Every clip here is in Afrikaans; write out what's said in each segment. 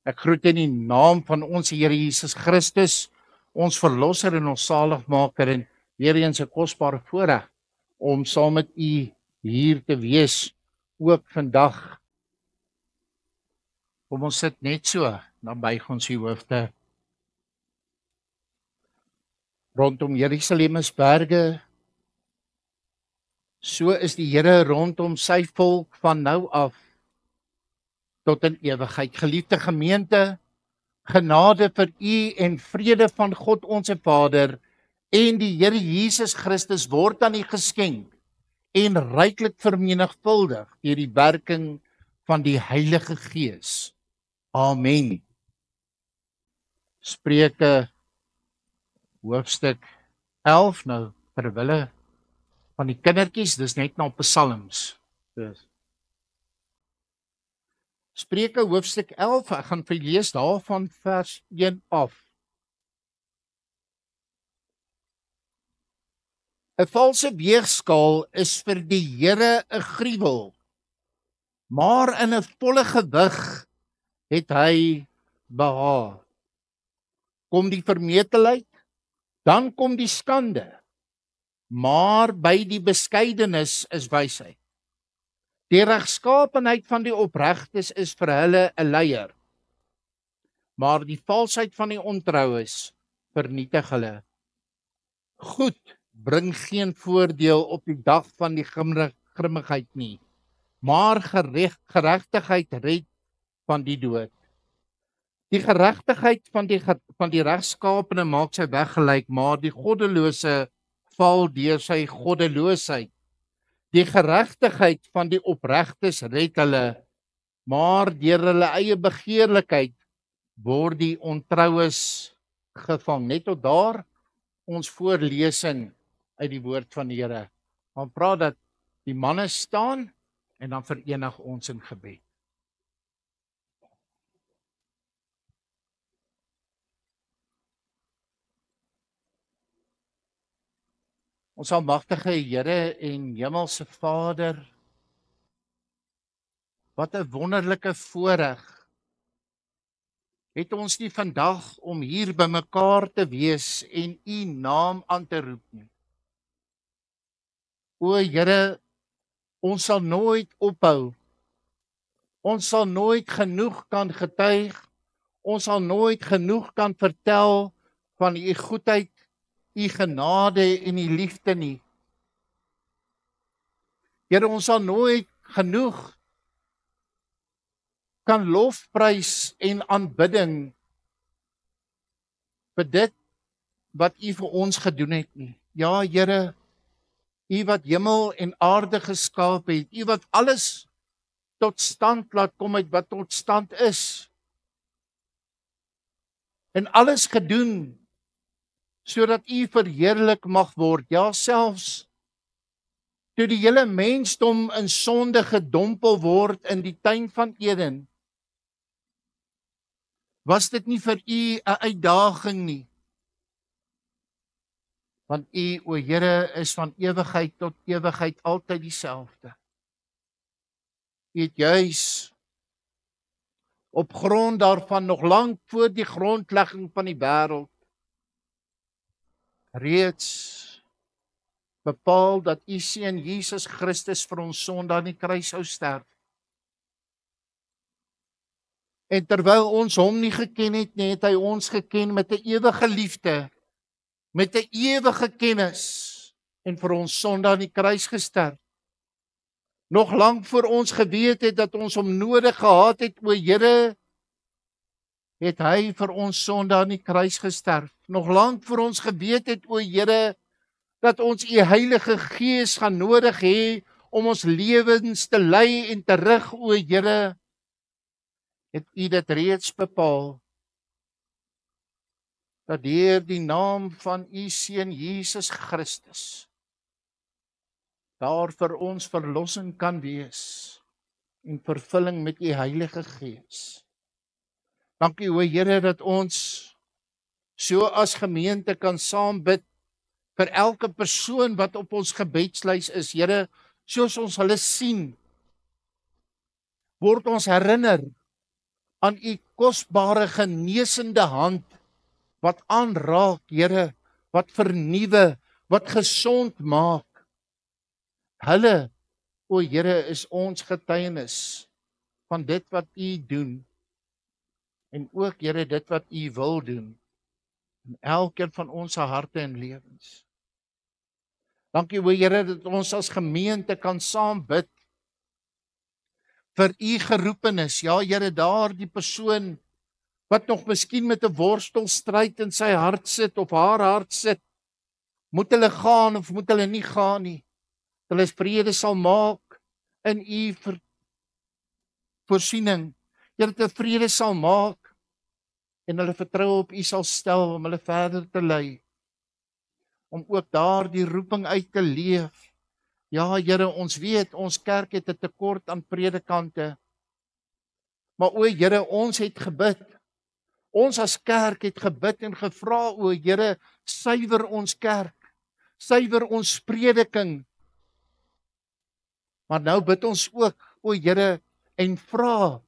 Ek groet in die naam van ons Here Jesus Christus, ons verlosser en ons saligmaker, en weer eens 'n kosbare voorreg om saam met u hier te wees ook vandag. Kom ons sit net so, dan buig ons die hoofde. Rondom Jerusalemsberge, so is die Here rondom sy volk van nou af tot in ewigheid. Geliefde gemeente, genade vir u en vrede van God ons Vader en die Here Jesus Christus word aan u geskenk en ryklik vermenigvuldig deur die werking van die Heilige Gees. Amen. Spreuke hoofstuk 11 nou ter wille van die kindertjies, dis net na psalms. Spreuke hoofstuk 11, ek gaan vir julle lees daarvan vers 1 af. 'n Valse weegskaal is vir die Here 'n gruwel, maar in 'n volle gewig het hy behaag. Kom die vermetelheid, dan kom die skande, maar by die beskeidenis is wysheid. Die regskaapenheid van die opregtes is vir hulle 'n leier, maar die valsheid van die ontroues vernietig hulle. Goed bring geen voordeel op die dag van die grimmigheid nie, maar geregtigheid red van die dood. Die geregtigheid van die regskaapene maak sy weg gelyk, maar die goddelose val deur sy goddeloosheid. Die geregtigheid van die opregtes red hulle, maar deur hulle eie begeerlikheid word die ontroues gevang. Net tot daar ons voorlesing uit die woord van die Here. Dan praat dat die manne staan en dan verenig ons in gebed. Ons almagtige Here en Hemelse Vader, wat 'n wonderlike voorreg het ons nie vandag om hier bymekaar te wees en u naam aan te roep nie. O Here, ons sal nooit ophou. Ons sal nooit genoeg kan getuig. Ons sal nooit genoeg kan vertel van u goedheid, u genade en u liefde nie. Here, ons sal nooit genoeg kan lofprys en aanbidding vir dit wat u vir ons gedoen het nie. Ja, Here, u wat hemel en aarde geskaap het, u wat alles tot stand laat kom uit wat tot stand is, en alles gedoen sodat u verheerlik mag word. Ja, selfs toe die hele mensdom in sonde gedompel word in die tuin van Eden, was dit nie vir u 'n uitdaging nie. Want u, o Here, is van ewigheid tot ewigheid altyd dieselfde. U het juis op grond daarvan nog lank voor die grondlegging van die wêreld reeds bepaal dat u seun Jesus Christus vir ons sonde aan die kruis sou sterf. En terwyl ons hom nie geken het nie, het hy ons geken met 'n ewige liefde, met 'n ewige kennis, en vir ons sonde aan die kruis gesterf. Nog lank voor ons geweet het dat ons hom nodig gehad het, o Here, het hy vir ons sonde aan die kruis gesterf. Nog lank voor ons geweet het, o Here, dat ons u Heilige Gees gaan nodig hê om ons lewens te lei en te rig, o Here, het u dit reeds bepaal, dat deur die naam van u seun Jesus Christus daar vir ons verlossing kan wees en vervulling met u Heilige Gees. Dankie, o Here, dat ons so as gemeente kan saam bid vir elke persoon wat op ons gebedslys is. Here, soos ons hulle sien, word ons herinner aan u kosbare genesende hand, wat aanraak, Here, wat vernuwe, wat gesond maak. Hulle, o Here, is ons getuienis van dit wat u doen, en ook, Here, dit wat u wil doen, in elkeen van ons harte en lewens. Dankie, o Here, dat ons as gemeente kan saam bid vir u geroepenis. Ja, Here, daar die persoon wat nog miskien met 'n worstelstryd in sy hart sit of haar hart sit, moet hulle gaan of moet hulle nie gaan nie? Hulle vrede sal maak in u voorsiening. Here, dat vrede sal maak en hulle vertrou op u sal stel om hulle verder te lei, om ook daar die roeping uit te leef. Ja, Here, ons weet, ons kerk het 'n tekort aan predikante. Maar o Here, ons het gebid. Ons as kerk het gebid en gevra, o Here, suiwer ons kerk, suiwer ons prediking. Maar nou bid ons ook, o Here, en vra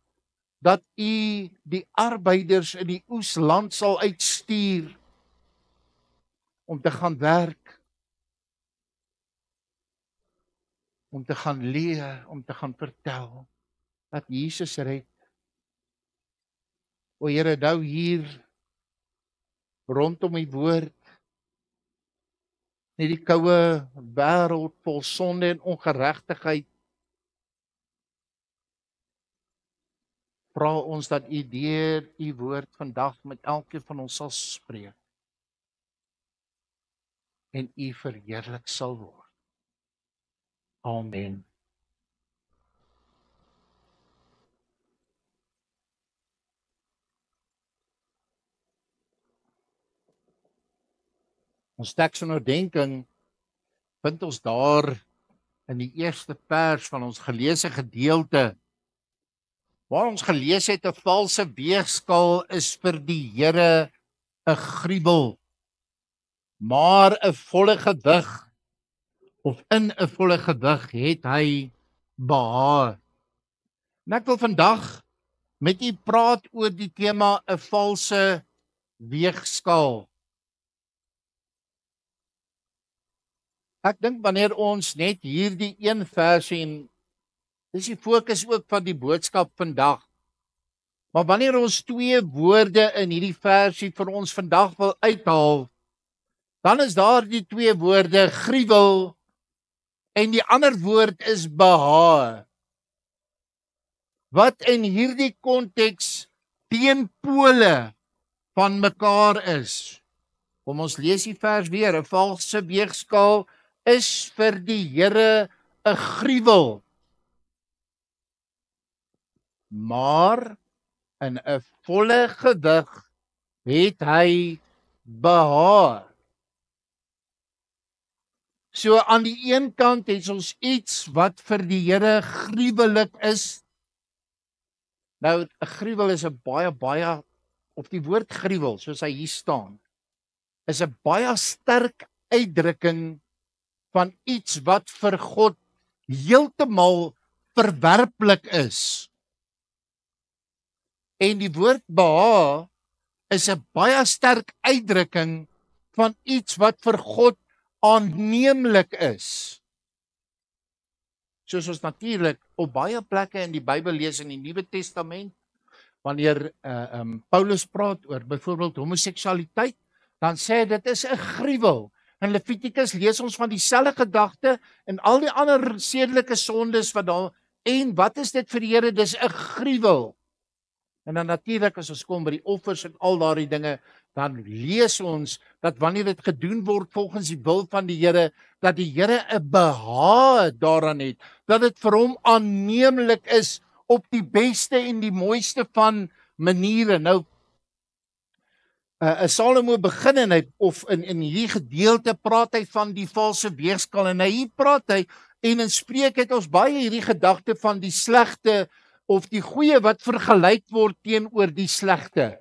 dat u die arbeiders in die oesland sal uitstuur om te gaan werk, om te gaan leer, om te gaan vertel dat Jesus red. O Here, nou hier rondom die woord, nie die koue wêreld vol sonde en ongeregtigheid, vra ons dat u deur u woord vandag met elkeen van ons sal spreek en u verheerlik sal word. Amen. Ons teksoordenkings vind ons daar in die eerste vers van ons geleesde gedeelte, waar ons gelees het, 'n valse weegskaal is vir die Here 'n gruwel, maar 'n volle gewig, of in 'n volle gewig het hy behaag. En ek wil vandag met u praat oor die tema 'n valse weegskaal. Ek dink wanneer ons net hierdie een versie, en dis die fokus ook van die boodskap vandag, maar wanneer ons twee woorde in hierdie versie vir ons vandag wil uithaal, dan is daar die twee woorde gruwel en die ander woord is behaag, wat in hierdie konteks teenpole van mekaar is. Kom ons lees die vers weer. 'n valse weegskaal is vir die Here 'n gruwel, maar in 'n volle gewig het hy behaag. So aan die een kant het ons iets wat vir die Here gruwelik is. Nou, 'n gruwel is 'n baie, of die woord gruwel, soos hy hier staan, is 'n baie sterk uitdrukking van iets wat vir God heeltemal verwerplik is. En die woord behaag is 'n baie sterk uitdrukking van iets wat vir God aanneemlik is. Soos ons natuurlik op baie plekke in die Bybel lees in die Nuwe Testament, wanneer Paulus praat oor byvoorbeeld homoseksualiteit, dan sê hy dit is 'n gruwel. In Levitikus lees ons van dieselfde gedagte en al die ander sedelike sondes wat daar, en wat is dit vir die Here? Dis 'n gruwel. En dan natuurlik as ons kom by die offers en al daardie dinge, dan lees ons dat wanneer dit gedoen word volgens die wil van die Here, dat die Here 'n behaag daaraan het, dat dit vir hom aanneemlik is op die beste en die mooiste van maniere. Nou, Salomo begin en hy, of in hierdie gedeelte praat hy van die valse weegskaal, en hier praat hy, en in Spreuke het ons baie hierdie gedagte van die slegte of die goeie wat vergelyk word teenoor die slegte.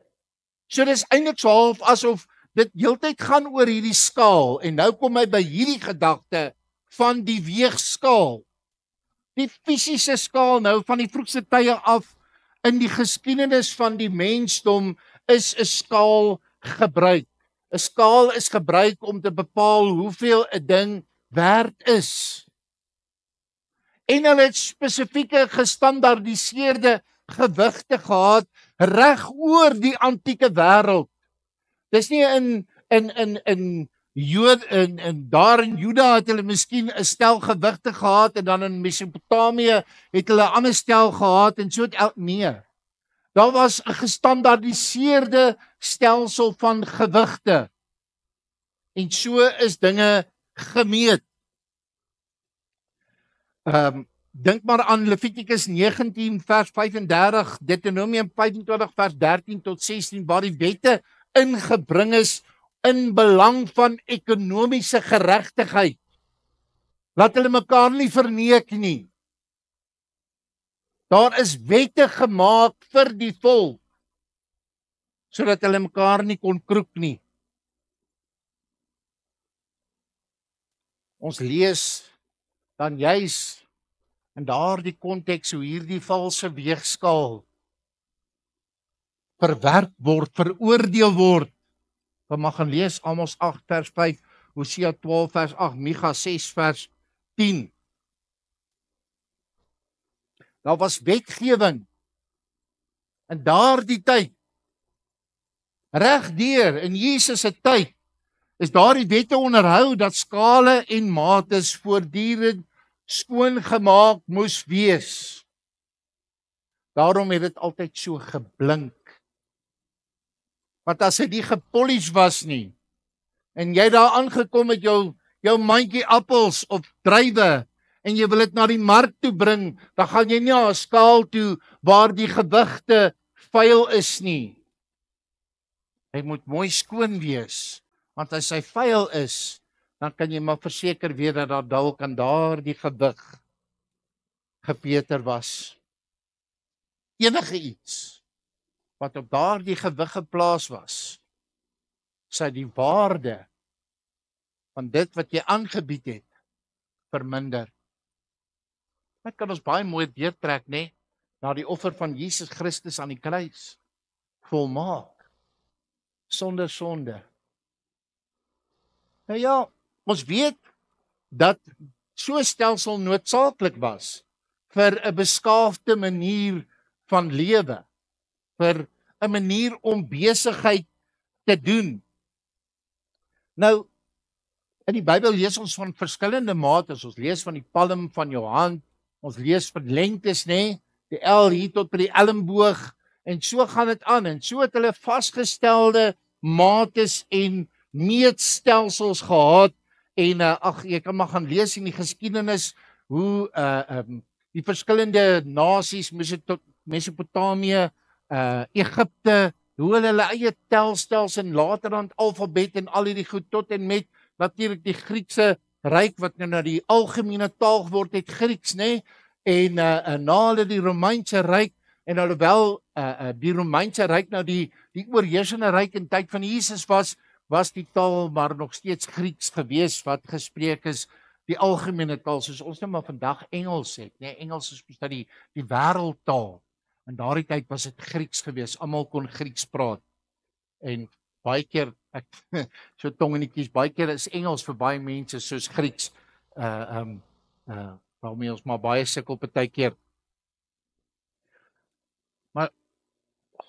So dis eintlik so half asof dit heeltyd gaan oor hierdie skaal, en nou kom hy by hierdie gedagte van die weegskaal. Die fisiese skaal nou van die vroegste tye af In die geskiedenis van die mensdom is 'n skaal gebruik. 'n Skaal is gebruik om te bepaal hoeveel 'n ding werd is. En hulle het spesifieke gestandaardiseerde gewigte gehad reg oor die antieke wêreld. Dis nie in daar in Juda het hulle miskien 'n stel gewigte gehad en dan in Mesopotamië het hulle 'n ander stel gehad en so het nee. Daar was 'n gestandaardiseerde stelsel van gewigte. En so is dinge gemeet. Dink maar aan Levitikus 19 vers 35, Deuteronomium 25 vers 13 tot 16 waar die wette ingebring is in belang van ekonomiese geregtigheid. Laat hulle mekaar nie verneek nie. Daar is wette gemaak vir die volk sodat hulle mekaar nie kon kroek nie. Ons lees dan juis in daardie konteks hoe hierdie valse weegskaal verwerp word, veroordeel word. We mag gaan lees Amos 8 vers 5, Hosea 12 vers 8, Micha 6 vers 10. Daar was wetgewing in daardie tyd. Regdeur in Jesus se tyd is daardie wette onderhou dat skale en mates voortdurend skoongemaak moes wees. Daarom het dit altyd so geblink. Want as dit nie gepolish was nie en jy daar aangekom met jou mandjie appels of druiwe en jy wil dit na die mark toe bring, dan gaan jy nie na 'n skaal toe waar die gewigte vuil is nie. Hy moet mooi skoon wees, want as hy vuil is, dan kan jy maar verseker weet dat daar dalk aan daardie gewig gepeter was. Enige iets wat op daardie gewig geplaas was, sy die waarde van dit wat jy aangebied het verminder. Dit kan ons baie mooi deurtrek, né, na die offer van Jesus Christus aan die kruis. Volmaak, sonder sonde. Nou ja, ons weet dat so 'n stelsel noodsaaklik was vir 'n beskaafde manier van lewe, vir 'n manier om besigheid te doen. Nou, in die Bybel lees ons van verskillende mates. Ons lees van die palm van jou hand, ons lees van lengtes, né, die L hier tot by die elmboog, en so gaan dit aan. En so het hulle vasgestelde mates en meetstelsels gehad. En jy kan maar gaan lees in die geskiedenis hoe die verskillende nasies, Mesopotamië, Egipte, hoe hulle eie telstels en later dan alfabet en al hierdie goed tot en met natuurlik die Griekse ryk wat nou na die algemene taal geword het, Grieks, né? En na hulle die Romeinse ryk en alhoewel die Romeinse ryk nou die oorheersende ryk in tyd van Jesus was die taal maar nog steeds Grieks gewees wat gespreek is, die algemene taal soos ons nou maar vandag Engels het, né? Engels is mos die wêreldtaal. In daardie tyd was dit Grieks gewees, almal kon Grieks praat. En baie keer ek so tongenetjies, baie keer is Engels vir baie mense soos Grieks. Waarmee ons maar baie sukkel partykeer. Maar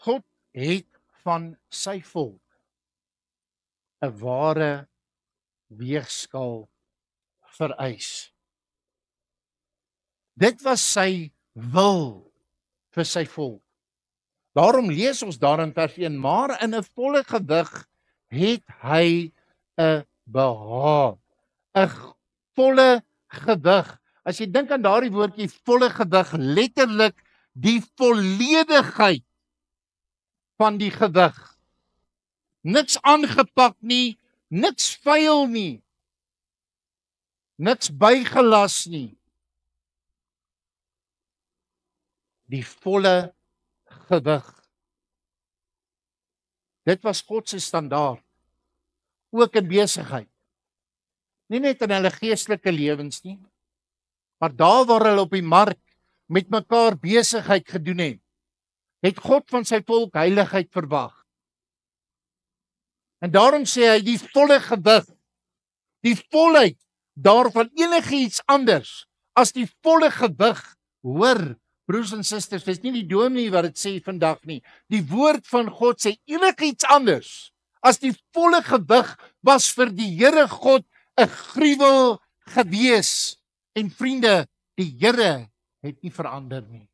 God het van sy volk 'n ware weegskaal vereis. Dit was sy wil vir sy volk. Daarom lees ons daar in vers 1, maar in 'n volle gewig het hy 'n behaag. 'n Volle gewig. As jy dink aan daardie woordjie volle gewig, letterlik die volledigheid van die gewig. Niks aangepak nie, niks vuil nie, niks bygelas nie. Die volle gewig. Dit was God se standaard, ook in besigheid. Nie net in hulle geestelike lewens nie, maar daar waar hulle op die mark met mekaar besigheid gedoen het, het God van sy volk heiligheid verwag. En daarom sê hy die volle gewig, die volheid daarvan enigiets anders as die volle gewig, hoor, broers en susters, dis nie die dominee wat dit sê vandag nie. Die woord van God sê enigiets anders as die volle gewig was vir die Here God 'n gruwel gewees. En vriende, die Here het nie verander nie.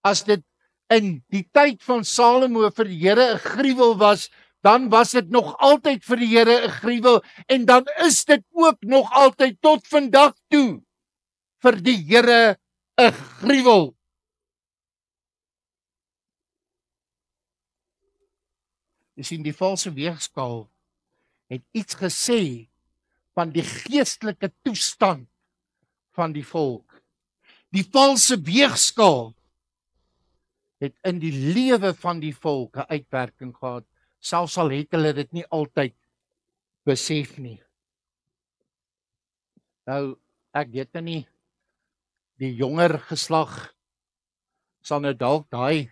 As dit in die tyd van Salomo vir die Here 'n gruwel was, dan was dit nog altyd vir die Here 'n gruwel en dan is dit ook nog altyd tot vandag toe vir die Here 'n gruwel. Jy sien, die valse weegskaal het iets gesê van die geestelike toestand van die volk. Die valse weegskaal het in die lewe van die volk 'n uitwerking gehad, selfs al het hulle dit nie altyd besef nie. Nou, ek weet nie, die jonger geslag sal nou dalk daai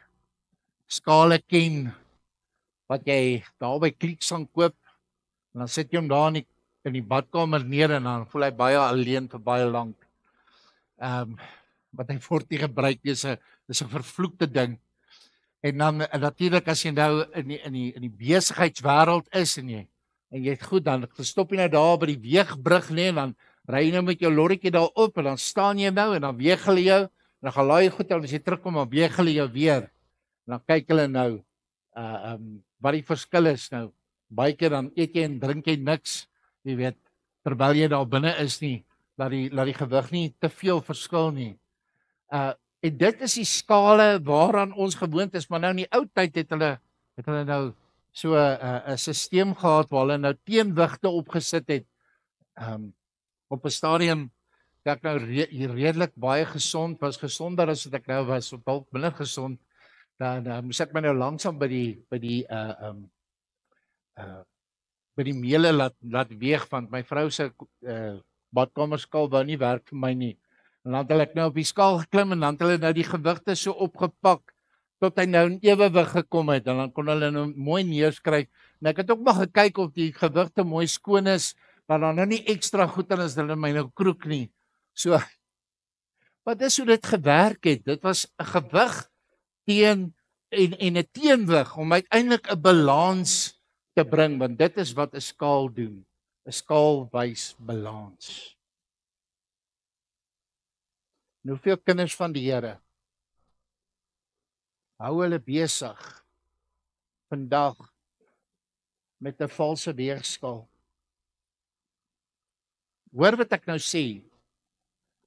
skale ken wat jy daar by Clicks gaan koop, en dan sit jy hom daar in die badkamer neer en dan voel hy baie alleen vir baie lank. Wat hy word nie gebruik, dis 'n vervloekte ding. En dan natuurlik as jy nou in die besigheidswêreld is en jy het goed, dan stop jy nou daar by die weegbrug en dan ry jy nou met jou lorrietjie daar op en dan staan jy nou en dan weeg hulle jou en dan gaan laai jy goed en as jy terugkom dan weeg hulle jou weer. En dan kyk hulle nou wat die verskil is nou. Baie keer dan eet jy en drink jy niks, jy weet, terwyl jy daar binne is nie, laat die gewig nie te veel verskil nie. En dit is die skale waaraan ons gewoond is, maar nou in die ou tyd het hulle nou so 'n stelsel gehad waar hulle nou teenwigte opgesit het. Op 'n stadium dat ek nou redelik baie gesond was, gesonder as wat ek nou was, op dalk minder gesond, dan moes ek my nou langsam by die meele laat weeg, want my vrou se badkamerskaal wou nie werk vir my nie. En dan het ek nou op die skaal geklim en dan het hulle nou die gewigte so opgepak tot hy nou in ewewig gekom het en dan kon hulle nou mooi neerskryf. En ek het ook maar gekyk of die gewigte mooi skoon is, maar dan nou nie ekstra goed en as hulle my nou kroek nie. So, wat is hoe dit gewerk het? Dit was 'n gewig teen en 'n teenwig om uiteindelik 'n balans te bring, want dit is wat 'n skaal doen. 'n Skaal wys balans. En hoeveel kinders van die Here hou hulle besig vandag met 'n valse weegskaal? Hoor wat ek nou sê.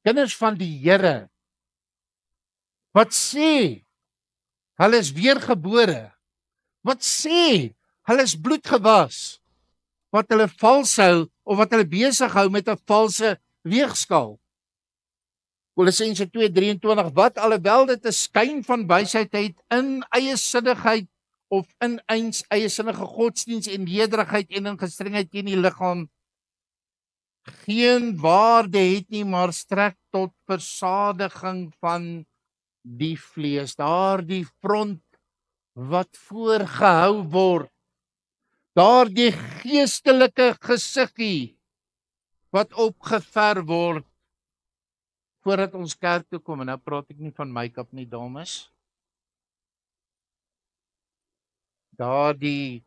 Kinders van die Here wat sê hulle is weergebore, wat sê hulle is bloedgewas, wat hulle vals hou of wat hulle besig hou met 'n valse weegskaal. Kolossense 2:23, wat alhoewel dit 'n skyn van wysheid het in eie sinnigheid of in eie sinnige godsdiens en nederigheid en in gestrengheid teen die liggaam, geen waarde het nie, maar strek tot versadiging van die vlees, daardie front wat voorgehou word, daardie geestelike gesiggie wat opgever word voordat ons kerk toe kom. En nou praat ek nie van make-up nie, dames. Daardie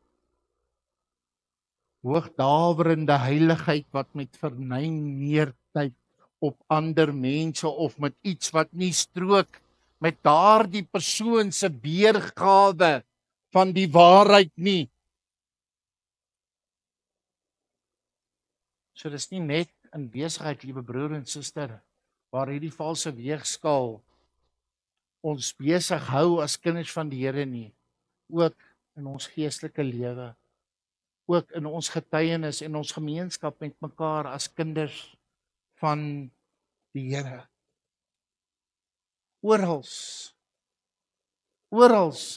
hoogdaverende heiligheid wat met verneemneertyd op ander mense of met iets wat nie strook met daardie persoon se weergawe van die waarheid nie. So dis nie net in besigheid, liewe broer en suster, waar hierdie valse weegskaal ons besig hou as kinders van die Here nie, ook in ons geestelike lewe, ook in ons getuienis en ons gemeenskap met mekaar as kinders van die Here. Orals,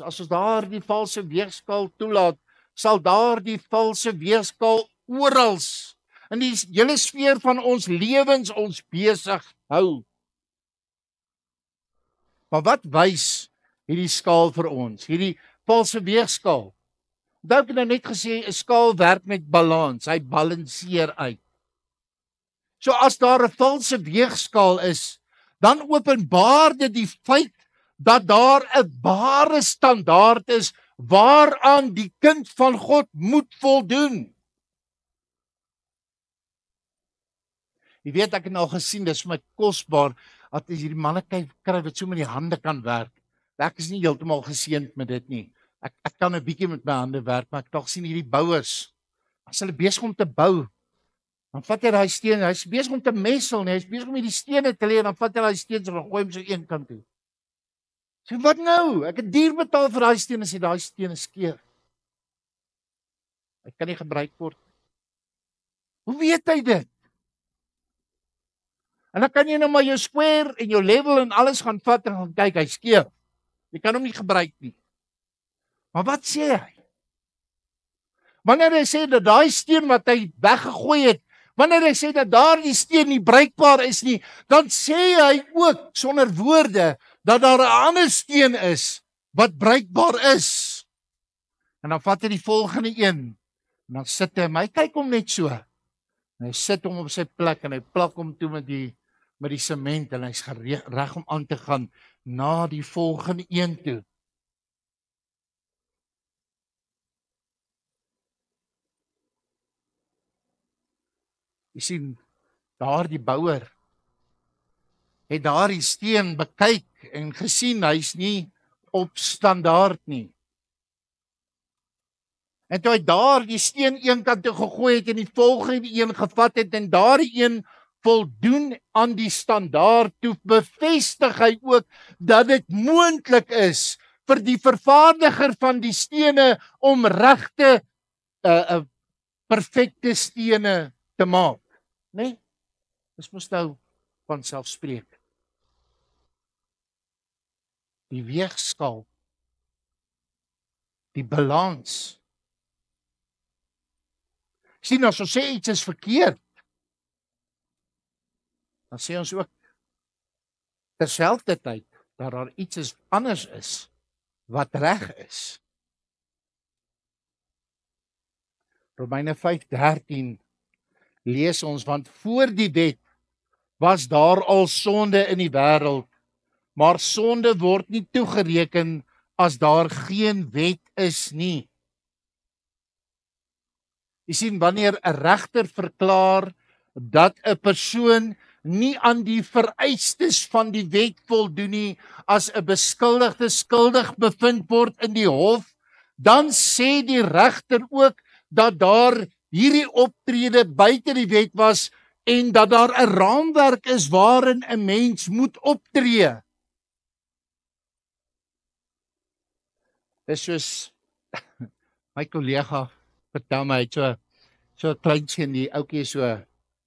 as ons daardie valse weegskaal toelaat, sal daardie valse weegskaal orals in die hele sfeer van ons lewens ons besig hou. Maar wat wys hierdie skaal vir ons, hierdie valse weegskaal. Onthou ek het nou net gesê 'n skaal werk met balans, hy balanseer uit. So as daar 'n valse weegskaal is, dan openbaar dit die feit dat daar 'n ware standaard is waaraan die kind van God moet voldoen. Jy weet, ek het nou gesien, dis vir my kosbaar dat as hierdie manne kry wat so met die hande kan werk. Ek is nie heeltemal geseënd met dit nie. Ek kan 'n bietjie met my hande werk, maar ek tog sien hierdie bouers, as hulle besig om te bou, dan vat hy daai steen, hy's besig om te messel, nee, hy's besig om hierdie stene te lê en dan vat hy daai steen en gooi hom so een kant toe. Sê, wat nou? Ek het duur betaal vir daai steen, as jy daai steen is skeef. Hy kan nie gebruik word. Hoe weet hy dit? En dan kan jy nou maar jou square en jou level en alles gaan vat en gaan kyk, hy's skeef. Jy kan hom nie gebruik nie. Maar wat sê hy? Wanneer hy sê dat daai steen wat hy weggegooi het, wanneer hy sê dat daardie steen nie bruikbaar is nie, dan sê hy ook sonder woorde dat daar 'n ander steen is wat bruikbaar is. En dan vat hy die volgende een en dan sit hy, hy kyk hom net so. En hy sit hom op sy plek en hy plak hom toe met die sement en hy's reg om aan te gaan na die volgende een toe. Jy sien, daardie bouer het daardie steen bekyk en gesien hy's nie op standaard nie. En toe hy daardie steen een kant toe gegooi het en die volgende een gevat het en daardie een voldoen aan die standaard, toe bevestig hy ook dat dit moontlik is vir die vervaardiger van die stene om regte perfekte stene te maak. Nee, dis mos nou van selfspreek. Die weegskaal, die balans. Sien, as ons sê iets is verkeerd, dan sê ons ook terselfdertyd dat daar iets anders is wat reg is. Romeine 5:13 lees ons, want voor die wet was daar al sonde in die wêreld, maar sonde word nie toegereken as daar geen wet is nie. Jy sien, wanneer 'n regter verklaar dat 'n persoon nie aan die vereistes van die wet voldoen nie, as 'n beskuldigde skuldig bevind word in die hof, dan sê die regter ook dat daar hierdie optrede buite die wet was en dat daar 'n raamwerk is waarin 'n mens moet optree. Dis soos my kollega vertel my, hy het so 'n kleintjie, die ouetjie is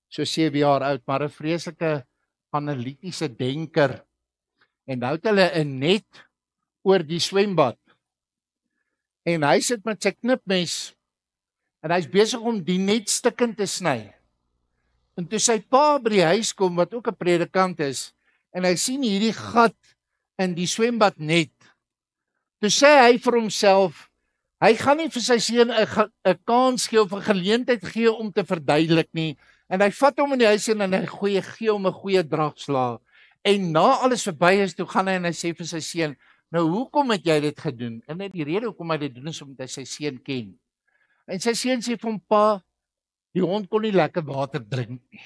so 7 jaar oud, maar 'n vreeslike analitiese denker. En nou het hulle 'n net oor die swembad. En hy sit met sy knipmes en hy's besig om die net stukkend te sny. En toe sy pa by die huis kom, wat ook 'n predikant is, en hy sien hierdie gat in die swembad net, toe sê hy vir homself, hy gaan nie vir sy seun 'n kans gee of 'n geleentheid gee om te verduidelik nie. En hy vat hom in die huis in en hy gee hom 'n goeie dragslaag. En na alles verby is, toe gaan hy en hy sê vir sy seun, nou hoekom het jy dit gedoen? En net die rede hoekom hy dit doen is omdat hy sy seun ken. En sy seun sê vir hom, pa, die hond kon nie lekker water drink nie.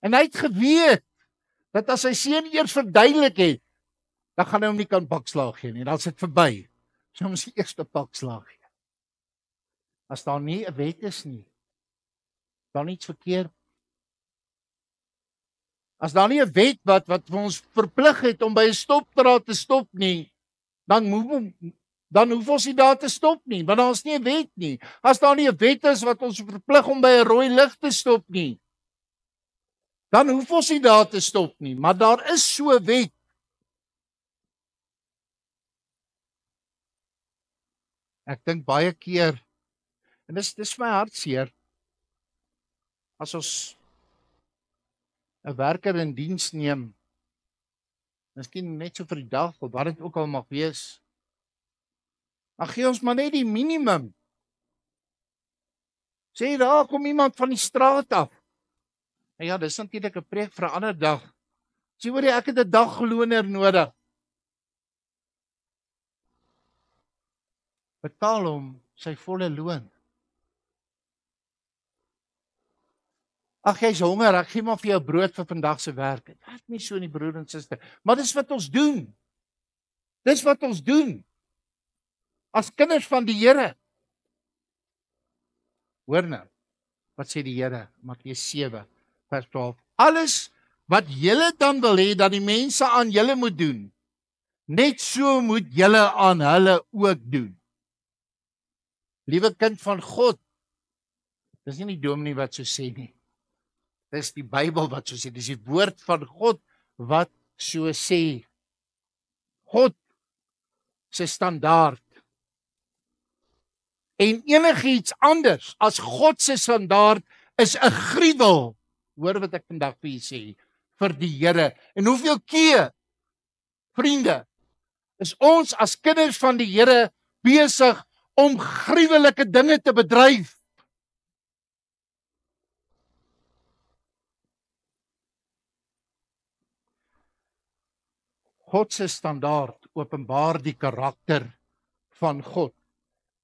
En hy het geweet dat as sy seun eers verduidelik het, dan gaan hy hom nie kan bakslaag gee nie. Dan is dit verby. So hom is die eerste bakslaag gee. As daar nie 'n wet is nie, dan iets verkeerd. As daar nie 'n wet wat ons verplig het om by 'n stopdraad te stop nie, dan hoef ons nie daar te stop nie, want daar is nie 'n wet nie. As daar nie 'n wet is wat ons verplig om by 'n rooi lig te stop nie, dan hoef ons nie daar te stop nie, maar daar is so 'n wet. Ek dink baie keer, en dis my hartseer, as ons 'n werker in diens neem Miskien net so vir die dag of wat dit ook al mag wees. Maar gee ons maar net die minimum. Sê daar kom iemand van die straat af. En ja, dis natuurlik 'n preek vir 'n ander dag. Sê hoor jy, ek het 'n dagloner nodig. Betaal hom sy volle loon. Ag, jy's honger, ek gee maar vir jou brood vir vandag se werk. Dit werk nie so nie, broer en suster. Maar dis wat ons doen. Dis wat ons doen. As kinders van die Here. Hoor nou, wat sê die Here? Matteus 7 vers 12. Alles wat julle dan wil hê dat die mense aan julle moet doen, net so moet julle aan hulle ook doen. Liewe kind van God, dis nie die dominee wat so sê nie. Dis die Bybel wat so sê, dis die woord van God wat so sê. God se standaard. En enigiets anders as God se standaard is 'n gruwel. Hoor wat ek vandag vir julle sê, vir die Here. En hoeveel keer, vriende, is ons as kinders van die Here besig om gruwelike dinge te bedryf? God se standaard openbaar die karakter van God.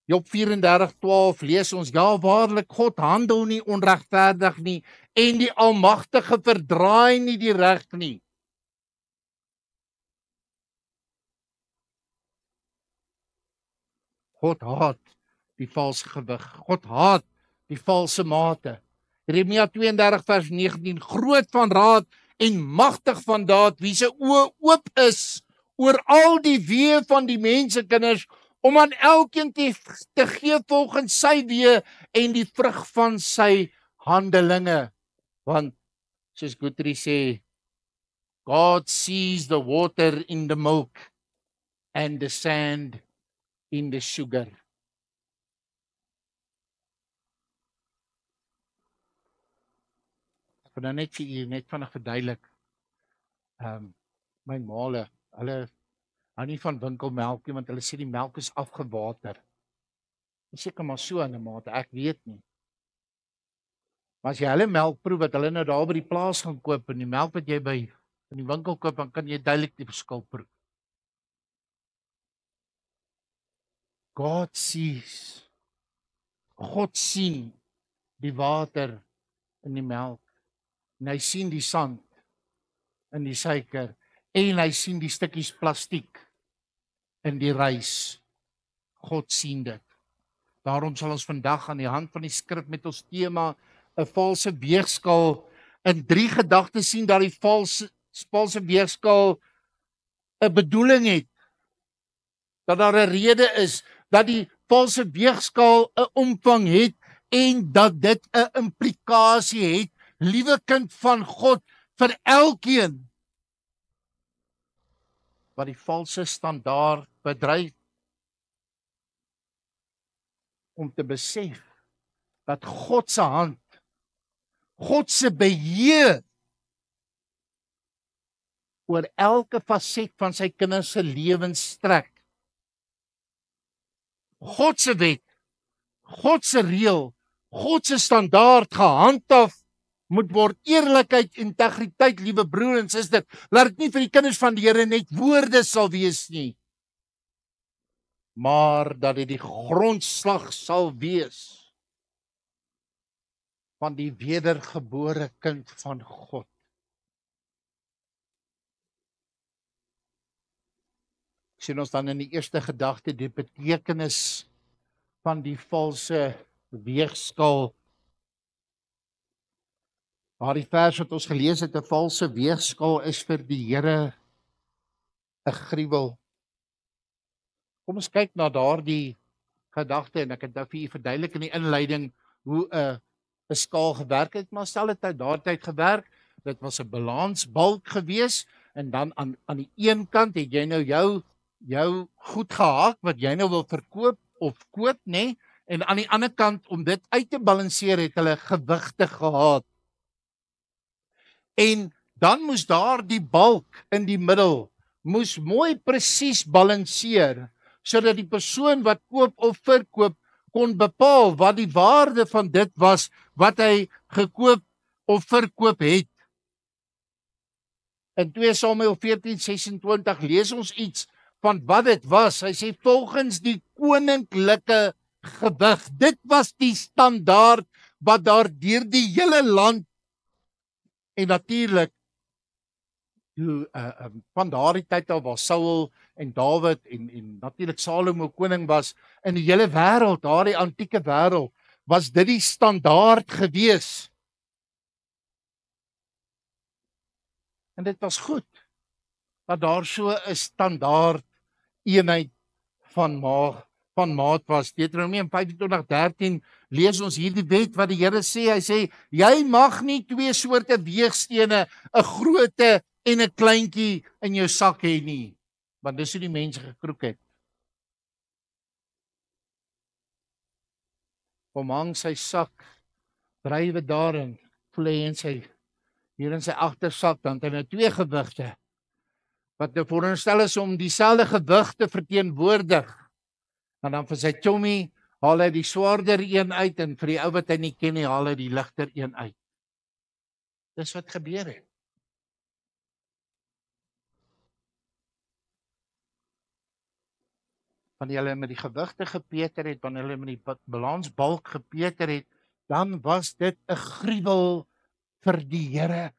Job 34:12 lees ons, ja waarlik, God handel nie onregverdig nie en die Almagtige verdraai nie die reg nie. God haat die valse gewig. God haat die valse mate. Jeremia 32 vers 19, groot van raad en magtig van daad, wie se oë oop is oor al die weë van die mensekinders, om aan elkeen te gee volgens sy weë en die vrug van sy handelinge. Want, soos Guthrie sê, God sees the water in the milk and the sand in the sugar. Ek wil nou net vir julle net vinnig verduidelik. My maale, hulle hou nie van winkelmelk nie, want hulle sê die melk is afgewater. Dis seker maar so in 'n mate, ek weet nie. Maar as jy hulle melk proe wat hulle nou daar by die plaas gaan koop en die melk wat jy by in die winkel koop, dan kan jy duidelik die verskil proe. God sees. God sien die water in die melk. En hy sien die sand in die suiker en hy sien die stukkies plastiek in die rys. God sien dit. Daarom sal ons vandag aan die hand van die skrif met ons tema 'n valse weegskaal in 3 gedagtes sien dat die valse weegskaal 'n bedoeling het. Dat daar 'n rede is, dat die valse weegskaal 'n omvang het en dat dit 'n implikasie het, liewe kind van God, vir elkeen wat die valse standaard bedryf, om te besef dat God se hand, God se beheer oor elke faset van sy kinders se lewens strek. God se wet, God se reël, God se standaard gehandhaaf moet word. Eerlikheid, integriteit, liewe broer en suster, laat dit nie vir die kinders van die Here net woorde sal wees nie, maar dat dit die grondslag sal wees van die wedergebore kind van God. Sien ons dan in die eerste gedagte die betekenis van die valse weegskaal. Maar die vers wat ons gelees het, 'n valse weegskaal is vir die Here 'n gruwel. Kom ons kyk na daardie gedagte en ek het nou vir u verduidelik in die inleiding hoe 'n skaal gewerk het, maar stel dit uit daardie tyd gewerk. Dit was 'n balansbalk gewees en dan aan die een kant het jy nou jou goed gehak wat jy nou wil verkoop of koop, nê? En aan die ander kant om dit uit te balanseer het hulle gewigte gehad. En dan moes daar die balk in die middel moes mooi presies balanseer, sodat die persoon wat koop of verkoop kon bepaal wat die waarde van dit was wat hy gekoop of verkoop het. In 2 Samuel 14:26 lees ons iets van wat dit was. Hy sê volgens die koninklike gewig. Dit was die standaard wat daar deur die hele land en natuurlik van daardie tyd al waar Saul en Dawid en natuurlik Salomo koning was in die hele wêreld, daardie antieke wêreld, was dit die standaard gewees. En dit was goed dat daar so 'n standaard eenheid van maat was. Deuteronomium 25:13 lees ons hierdie wet wat die Here sê. Hy sê jy mag nie 2 soorte weegstene, 'n grootte en 'n kleintjie in jou sak hê nie, want dis hoe die mense gekroek het. Om hang sy sak drywe daarin, voel hy in sy hier in sy agtersak, dan het hy nou 2 gewigte wat nou veronderstel is om dieselfde gewig te verteenwoordig. En dan vir sy chommy haal hy die swaarder een uit en vir die ou wat hy nie ken nie, haal hy die ligter een uit. Dis wat gebeur het. Wanneer hulle met die gewigte gepeter het, wanneer hulle met die balansbalk gepeter het, dan was dit 'n gruwel vir die Here.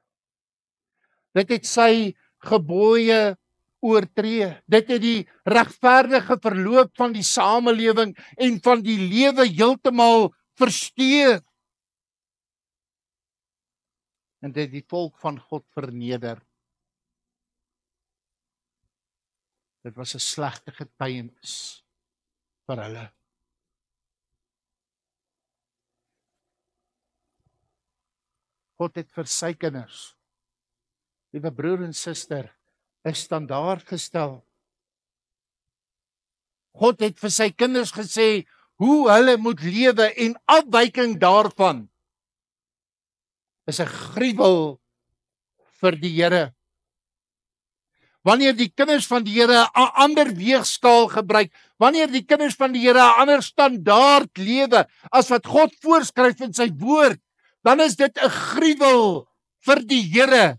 Dit het sy gebooie oortree. Dit het die regverdige verloop van die samelewing en van die lewe heeltemal versteur. En dit het die volk van God verneder. Dit was 'n slegte getuienis vir hulle. God het vir sy kinders, liewe broer en suster, 'n standaard gestel. God het vir sy kinders gesê hoe hulle moet lewe en afwyking daarvan is 'n gruwel vir die Here. Wanneer die kinders van die Here 'n ander weegskaal gebruik, wanneer die kinders van die Here 'n ander standaard lewe as wat God voorskryf in sy woord, dan is dit 'n gruwel vir die Here.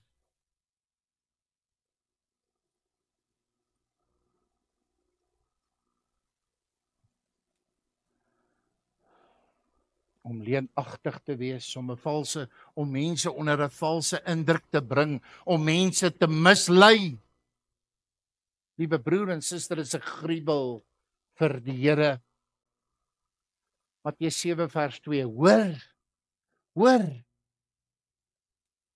Om leenagtig te wees, om mense onder 'n valse indruk te bring, om mense te mislei. Liewe broer en suster, is 'n gruwel vir die Here. Matteus 7:2. Hoor.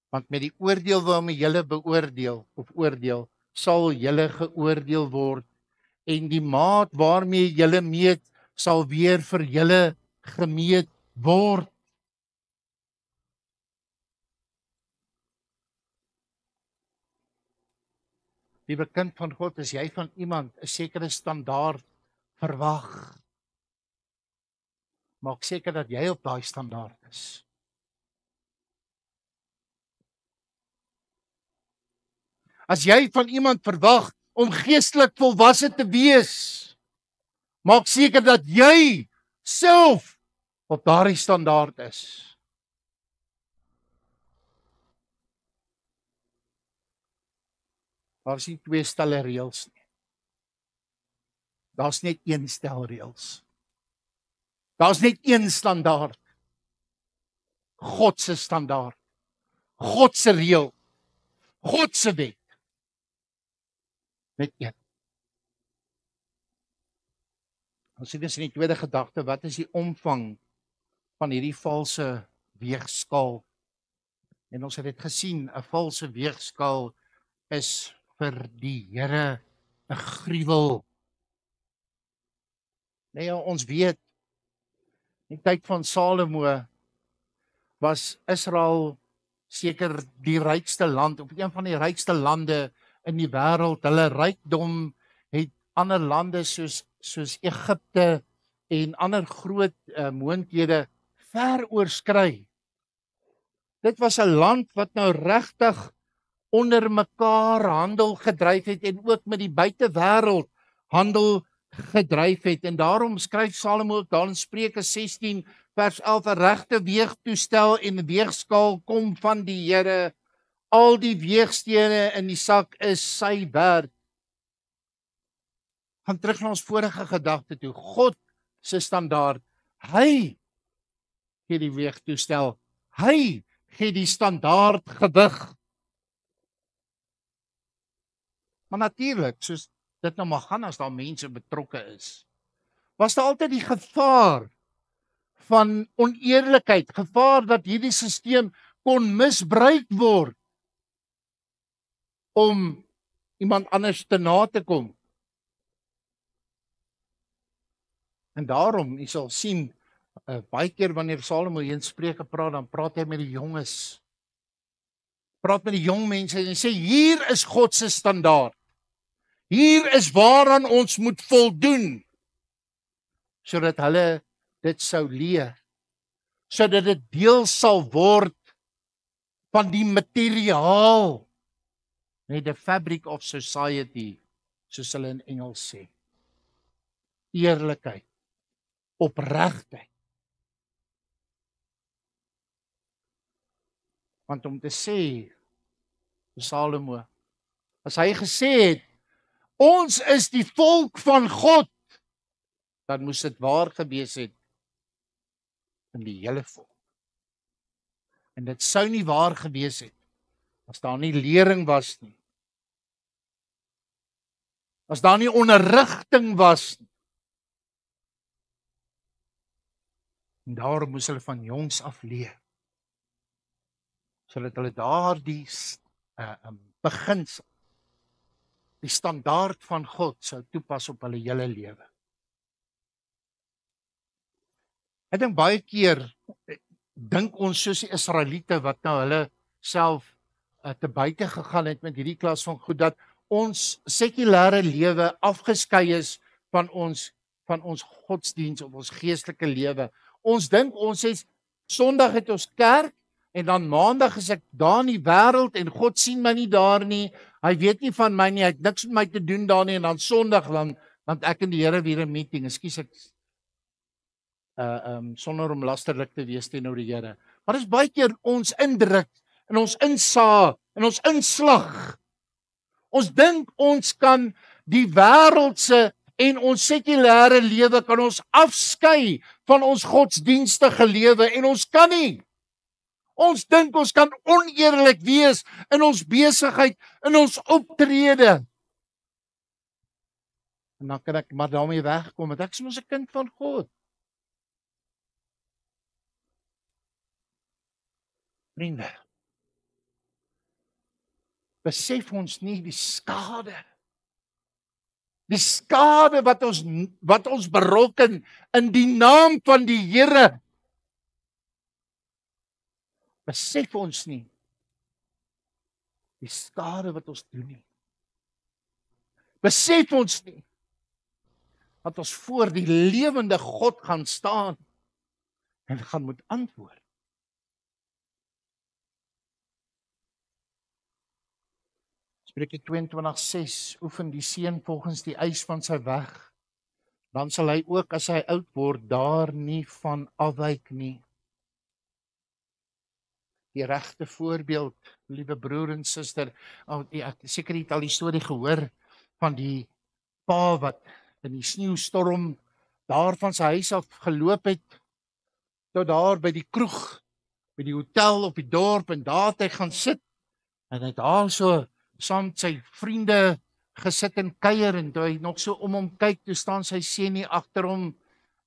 Want met die oordeel waarmee julle beoordeel of oordeel, sal julle geoordeel word, en die maat waarmee julle meet, sal weer vir julle gemeet word. Liewe kind van God, as jy van iemand 'n sekere standaard verwag, maak seker dat jy op daai standaard is. As jy van iemand verwag om geestelik volwasse te wees, maak seker dat jy self op daardie standaard is. Daar is nie 2 stelle reëls nie. Daar's net 1 stel reëls. Daar's net 1 standaard. God se standaard. God se reël. God se wet. Net 1. Ons sien dus in die tweede gedagte, wat is die omvang van hierdie valse weegskaal? En ons het dit gesien, 'n valse weegskaal is vir die Here 'n gruwel. Nee, ons weet, in die tyd van Salomo was Israel seker die rykste land, of een van die rykste lande in die wêreld. Hulle rykdom het ander lande soos Egipte en ander groot moondhede ver oorskry. Dit was 'n land wat nou regtig onder mekaar handel gedryf het en ook met die buitewêreld handel gedryf het. En daarom skryf Salomo ook daar in Spreuke 16 vers 11: 'n regte weegtoestel en 'n weegskaal kom van die Here. Al die weegstene in die sak is sy werk. Gaan terug na ons vorige gedagte toe. God se standaard. Hy gee die weegtoestel. Hy gee die standaard gewig. Maar natuurlik, soos dit nou maar gaan as daar mense betrokke is, was daar altyd die gevaar van oneerlikheid, gevaar dat hierdie stelsel kon misbruik word om iemand anders te na te kom. En daarom, jy sal sien, baie keer wanneer Salomo hier in Spreuke praat, dan praat hy met die jonges. Praat met die jong mense en sê, hier is God se standaard. Hier is waaraan ons moet voldoen, sodat hulle dit sou leer, sodat dit deel sal word van die materiaal, the fabric of society, soos hulle in Engels sê. Eerlikheid, opregtheid. Want om te sê, Salomo, as hy gesê het, ons is die volk van God, dan moes dit waar gewees het in die hele volk. En dit sou nie waar gewees het as daar nie lering was nie. As daar nie onderrigting was nie. En daarom moes hulle van jongs af leer, sodat hulle daardie beginsel, die standaard van God sou toepas op hulle hele lewe. Ek dink baie keer dink ons soos die Israeliete wat nou hulle self te buite gegaan het met hierdie klas van goed, dat ons sekulêre lewe afgeskei is van ons godsdiens of ons geestelike lewe. Ons dink ons sê Sondag het ons kerk en dan Maandag is ek daar in die wêreld en God sien my nie daar nie. Hy weet nie van my nie, hy het niks met my te doen daar nie, en dan Sondag dan ek en die Here weer 'n meeting. Ekskuus ek sonder om lasterlik te wees teenoor die Here. Maar dis baie keer ons indruk en ons insaag en ons inslag. Ons dink ons kan die wêreldse en ons sekulêre lewe kan ons afskei van ons godsdienstige lewe, en ons kan nie. Ons dink ons kan oneerlik wees in ons besigheid, in ons optrede. En dan kan ek maar daarmee wegkom, want ek is mos 'n kind van God. Vriende, besef ons nie die skade wat ons berokken in die naam van die Here. Besef ons nie die skade wat ons doen nie. Besef ons nie dat ons voor die lewende God gaan staan en gaan moet antwoord. Spreuke 22:6, oefen die seun volgens die eis van sy weg, dan sal hy ook as hy oud word daar nie van afwyk nie. Die regte voorbeeld, liewe broer en suster, ek seker het al die storie gehoor van die pa wat in die sneeustorm daar van sy huis af geloop het tot daar by die kroeg, by die hotel op die dorp, en daar het hy gaan sit en hy het daar so saam met sy vriende gesit en kuier, en toe hy nog so om hom kyk, toe staan sy seun nie agter hom,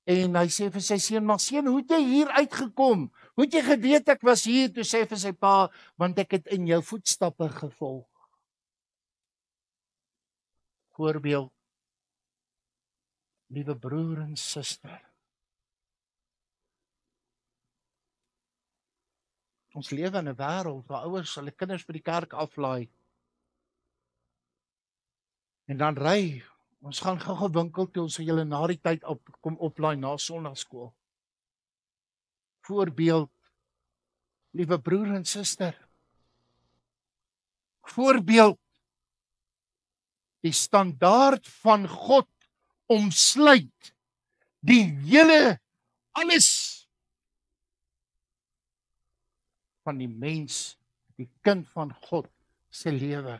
en hy sê vir sy seun, maar seun, hoe het jy hier uitgekom? Hoe het jy geweet ek was hier? Toe sê vir sy pa, want ek het in jou voetstappe gevolg. Voorbeeld, liewe broer en suster, ons lewe in 'n wêreld waar ouers hulle kinders by die kerk aflaai, en dan ry, ons gaan gou winkel toe, ons sal julle na die tyd kom oplaai na Sondagskool. Voorbeeld, liewe broer en suster, Voorbeeld, die standaard van God omsluit die hele alles van die mens, die kind van God se lewe.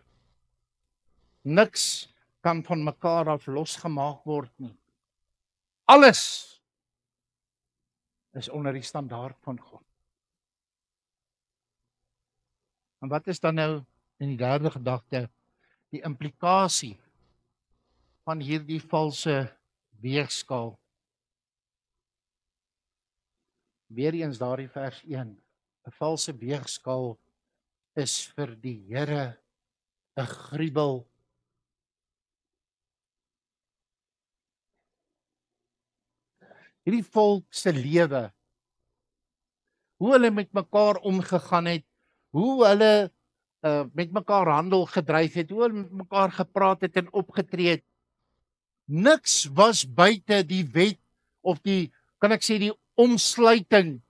Niks kan van mekaar af losgemaak word nie. Alles is onder die standaard van God. En wat is dan nou in die derde gedagte die implikasie van hierdie valse weegskaal? Weereens daardie vers 1. 'n Valse weegskaal is vir die Here 'n gruwel. Hierdie volk se lewe, hoe hulle met mekaar omgegaan het, hoe hulle met mekaar handel gedryf het, hoe hulle met mekaar gepraat het en opgetree het. Niks was buite die wet of die, kan ek sê, die omsluiting,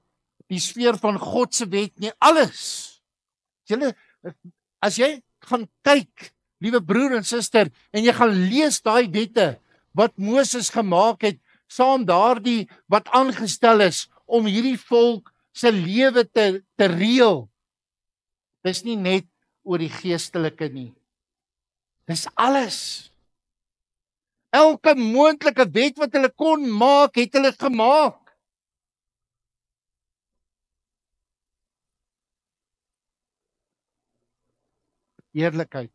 die sfeer van God se wet nie. Alles. As jy gaan kyk, liewe broer en suster, en jy gaan lees daai wette wat Moses gemaak het, saam daardie wat aangestel is om hierdie volk se lewe te reël. Dis nie net oor die geestelike nie. Dis alles. Elke moontlike wet wat hulle kon maak, het hulle gemaak. Eerlikheid,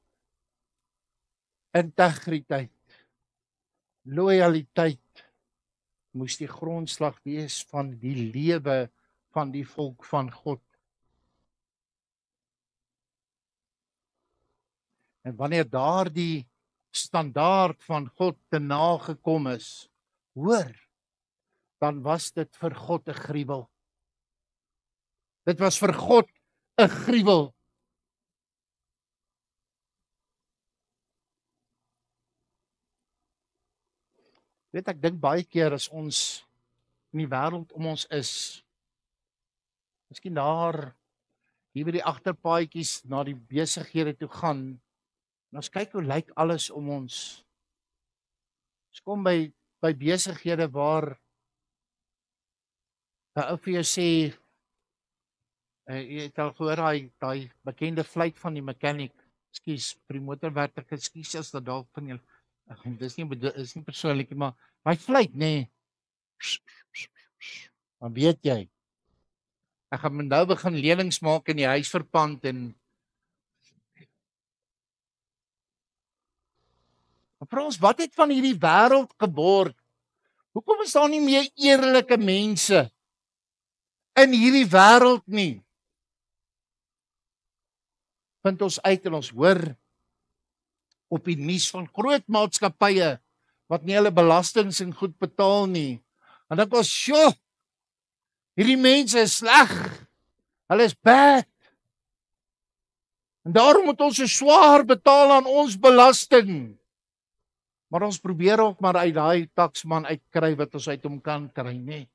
integriteit, loyaliteit moes die grondslag wees van die lewe van die volk van God. En wanneer daardie standaard van God te nagekom is, hoor, dan was dit vir God 'n gruwel. Dit was vir God 'n gruwel. Weet, ek dink baie keer as ons in die wêreld om ons is, miskien daar hier by die agterpaadjies na die besighede toe gaan, en ons kyk hoe lyk alles om ons. Ons kom by besighede waar 'n ou vir jou sê, jy het al gehoor daai bekende fluit van die mechanic. Ekskuus vir die motorwerk, ekskuus as dit dalk van julle, dis nie persoonlik nie, maar my fluit nê. Dan weet jy, ek gaan nou begin lenings maak in die huis verpand en vra ons, wat het van hierdie wêreld geword? Hoekom is daar nie meer eerlike mense in hierdie wêreld nie? Vind ons uit en ons hoor op die nuus van groot maatskappye wat nie hulle belastings en goed betaal nie. En dan was, "Sjoe, hierdie mense is sleg. Hulle is bad. En daarom moet ons so swaar betaal aan ons belasting." Maar ons probeer ook maar uit daai taksman uitkry wat ons uit hom kan kry, nê.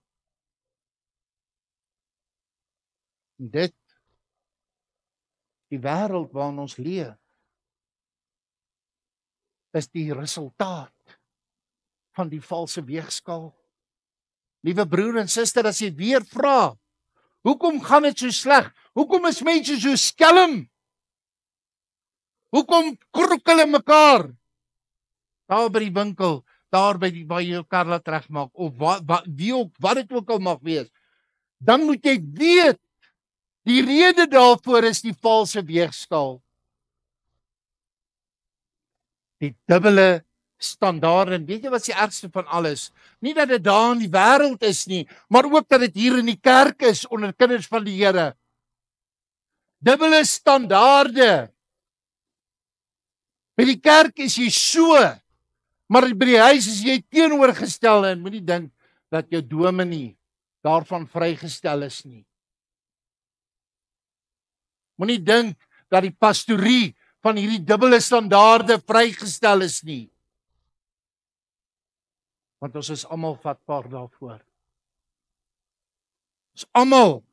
Dit, die wêreld waarin ons leef, is die resultaat van die valse weegskaal. Liewe broer en suster, as jy weer vra, hoekom gaan dit so sleg? Hoekom is mense so skelm? Hoekom kroek hulle mekaar? Daar by die winkel, daar by die waar jy jou kar laat regmaak, of wat dit ook al mag wees, dan moet jy weet, die rede daarvoor is die valse weegskaal. Die dubbele standaarde. En weet jy wat die ergste van alles? Nie dat dit daar in die wêreld is nie, maar ook dat dit hier in die kerk is onder kinders van die Here. Dubbele standaarde. By die kerk is jy so, maar by die huis is jy teenoorgestel, en moenie dink dat jou dominee daarvan vrygestel is nie. Moenie dink dat die pastorie van hierdie dubbele standaarde vrygestel is nie. Want ons is almal vatbaar daarvoor. Ons almal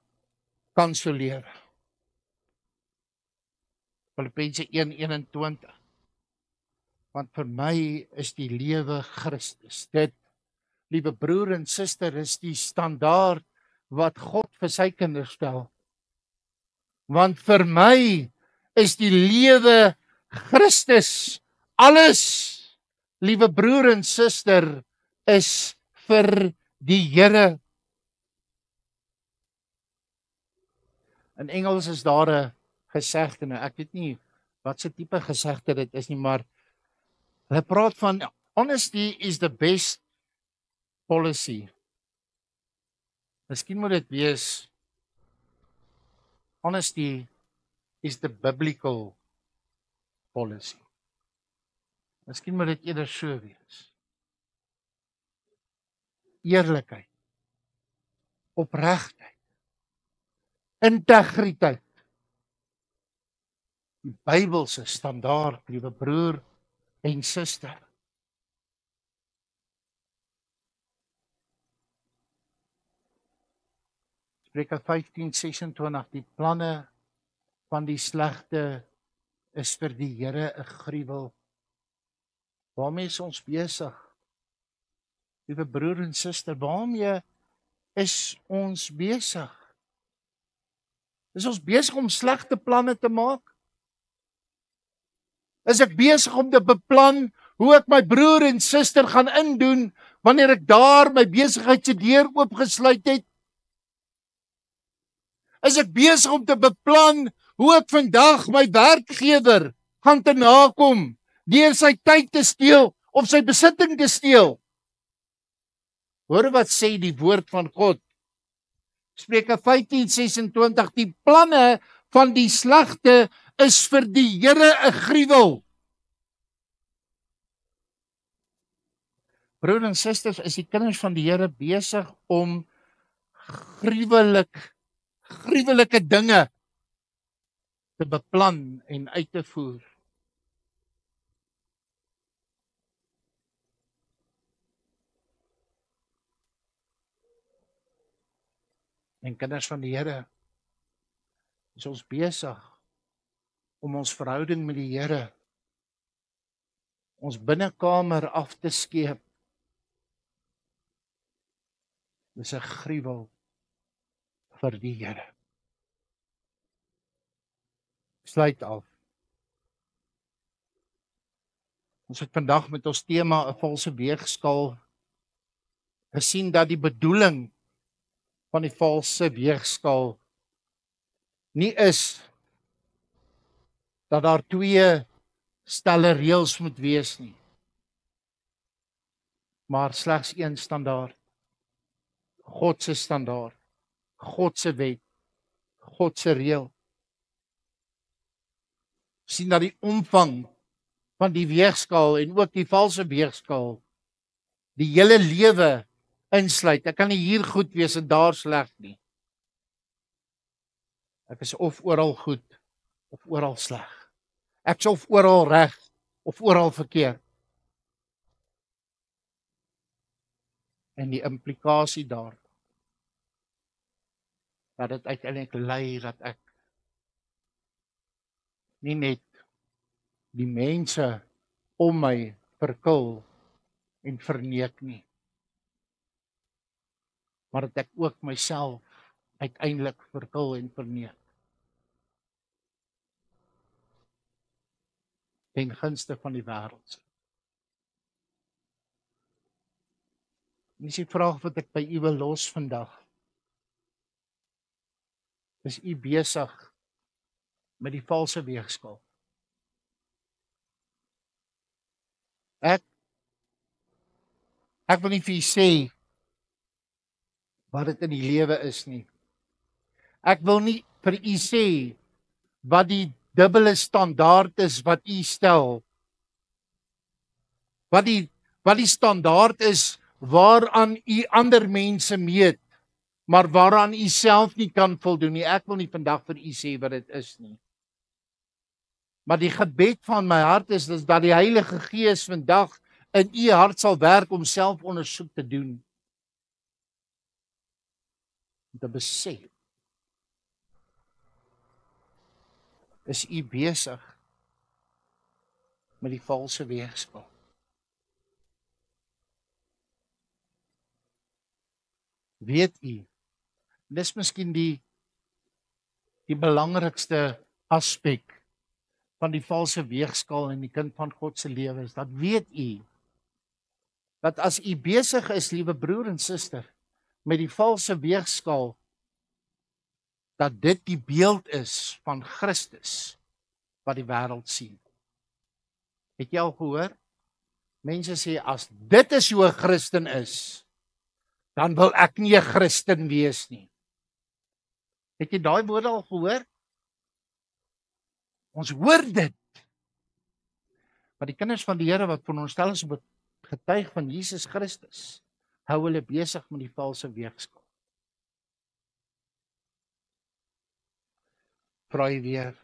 kan so lewe. Filippense 1:21. Want vir my is die lewe Christus. Dit, liewe broer en suster, is die standaard wat God vir sy kinders stel. Want vir my is die lewe Christus. Alles, liewe broer en suster, is vir die Here. In Engels is daar 'n gesegde, ek weet nie wat se tipe gesegde dit is nie, maar hulle praat van honesty is the best policy. Miskien moet dit wees honesty is the biblical policy. Miskien moet dit eerder so wees. Eerlikheid, opregtheid, integriteit. Die Bybelse standaard, liewe broer en suster. Spreuke 15:26, die planne van die slegte is vir die Here 'n gruwel. Waarmee is ons besig? Liewe broer en suster, waarmee is ons besig? Is ons besig om slegte planne te maak? Is ek besig om te beplan hoe ek my broer en suster gaan indoen wanneer ek daar my besigheid se deur oopgesluit het? Is ek besig om te beplan hoe ek vandag my werkgewer gaan te nakom deur sy tyd te steel of sy besitting te steel? Hoor wat sê die woord van God. Spreuke 15:26, die planne van die slegte is vir die Here 'n gruwel. Broers en susters, is die kinders van die Here besig om gruwelike dinge te beplan en uit te voer. En kinders van die Here, is ons besig om ons verhouding met die Here, ons binnekamer af te skeep. Dis 'n gruwel vir die Here. Sluit af. Ons het vandag met ons tema 'n valse weegskaal gesien dat die bedoeling van die valse weegskaal nie is dat daar twee stelle reëls moet wees nie, maar slegs een standaard. God se standaard, God se wet, God se reël. Sien dat die omvang van die weegskaal en ook die valse weegskaal die hele lewe insluit. Ek kan nie hier goed wees en daar sleg nie. Ek is of oral goed of oral sleg. Ek is of oral reg of oral verkeerd. En die implikasie daar, dat dit uiteindelik lei dat ek nie net die mense om my verkil en verneek nie, maar dat ek ook myself uiteindelik verkil en verneek. Ten gunste van die wêreld. Dis die vraag wat ek by u wil los vandag. Is u besig met die valse weegskaal? Ek wil nie vir u sê wat dit in die lewe is nie. Ek wil nie vir u sê wat die dubbele standaard is wat u stel. Wat die standaard is waaraan u ander mense meet, maar waaraan u self nie kan voldoen nie. Ek wil nie vandag vir u sê wat dit is nie. Maar die gebed van my hart is dat die Heilige Gees vandag in u hart sal werk om selfondersoek te doen. Om te besef Is u besig met die valse weegskaal? Weet u, dis miskien die belangrikste aspek van die valse weegskaal in die kind van God se lewe is, dat weet u, dat as u besig is, liewe broer en suster, met die valse weegskaal, dat dit die beeld is van Christus wat die wêreld sien. Het jy al gehoor? Mense sê, as dit is hoe 'n Christen is, dan wil ek nie 'n Christen wees nie. Het jy daai woorde al gehoor? Ons hoor dit. Maar die kinders van die Here wat veronderstel is om getuig van Jesus Christus, hou hulle besig met die valse weegskaal. Vra jy weer,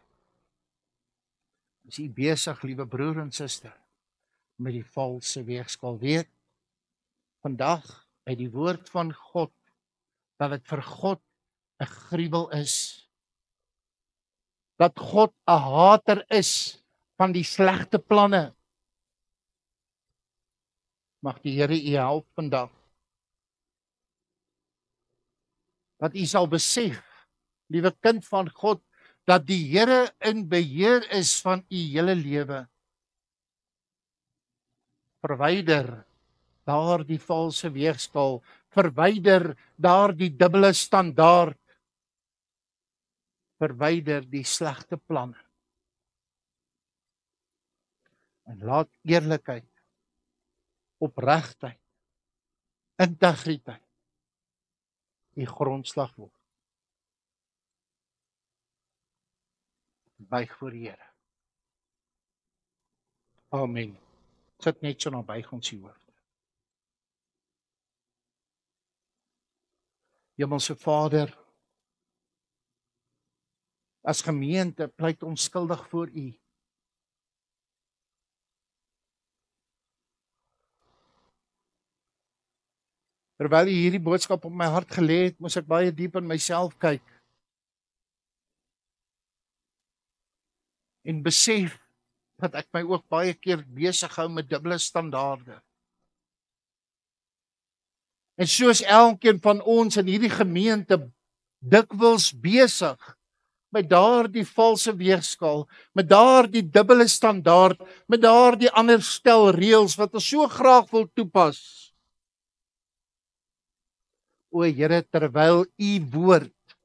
is jy besig, liewe broer en suster, met die valse weegskaal? Weet, vandag uit die woord van God, dat dit vir God 'n gruwel is. Dat God 'n hater is van die slegte planne. Mag die Here u help vandag. Dat u sal besef, liewe kind van God, dat die Here in beheer is van u hele lewe. Verwyder daardie valse weegskaal, verwyder daardie dubbele standaard, verwyder die slegte planne. En laat eerlikheid, opregtheid, integriteit die grondslag word. Buig voor die Here. Amen. Sit net so na buig ons hoofde. Hemelse Vader, as gemeente pleit ons skuldig voor U. Terwyl U hierdie boodskap op my hart gelê het, moes ek baie diep in myself kyk en besef dat ek my ook baie keer besig hou met dubbele standaarde. En soos elkeen van ons in hierdie gemeente dikwels besig met daardie valse weegskaal, met daardie dubbele standaard, met daardie ander stel reëls wat ons so graag wil toepas. O Here, terwyl U woord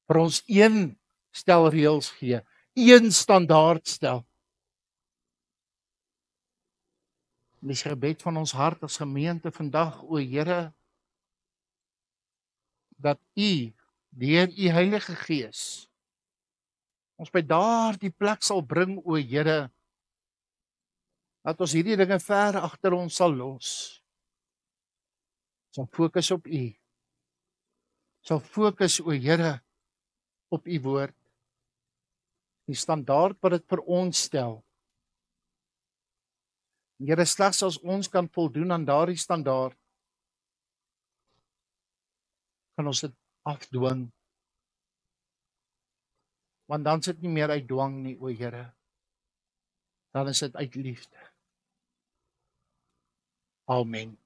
vir ons een stel reëls gee, een standaard stel. Dis gebed van ons hart as gemeente vandag, o Here, dat U deur U Heilige Gees ons by daardie plek sal bring, o Here, dat ons hierdie dinge ver agter ons sal los. Sal fokus op U. Sal fokus, o Here, op U woord. Die standaard wat dit vir ons stel. Here, slegs as ons kan voldoen aan daardie standaard, kan ons dit afdwing. Want dan is dit nie meer uit dwang nie, o Here. Dan is dit uit liefde. Amen.